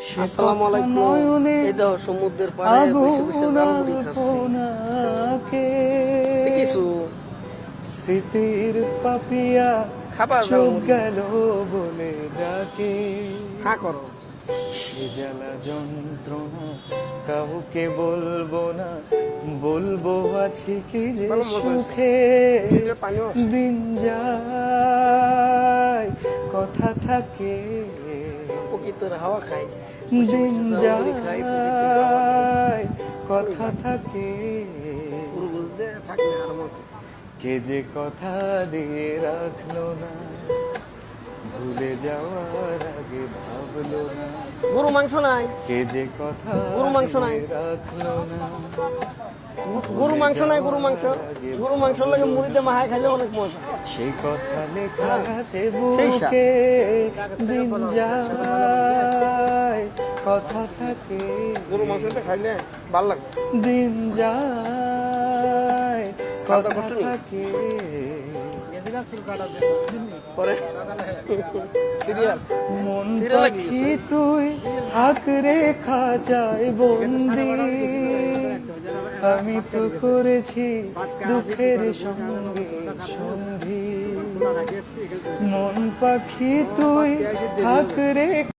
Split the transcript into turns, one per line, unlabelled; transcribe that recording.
আসসালামু আলাইকুম। এই দাও সমুদ্রের পাড়ে বসে বসে জামরুল খাচ্ছি। কিছু
স্মৃতির পাপিয়া
খাবার
চোখ গেল বলে ডাকে,
হ্যাঁ করো।
সে জ্বালা যন্ত্রণা কাউকে বলবো না, বলবো আছি কি যে সুখে দিন যায় কথা থাকে,
প্রকৃতির হাওয়া খাই,
দিন যায় কথা থাকে, কে যে কথা দিয়ে রাখলো না, ভুলে যাওয়ার আগে ভাবলো না,
গরু মাংস নাই,
কে যে কথা
গরু মাংস নাই,
রাখলো না,
গরু মাংস নাই, গরু মাংস লাগে মুড়িতে মাহায় খাইলে অনেক মজা।
সেই কথা লেখা আছে বুকে, দিন যায় কথা থাকে,
গরু মাংসটা খাইলে ভালো লাগে,
দিন যায় কথা থাকে।
পরে সিরিয়াল
মন পাখি তুই থাক রেখা যায় বন্দি, আমি তো করেছি দুঃখের সঙ্গে সন্ধি। মন পাখি তুই থাক রে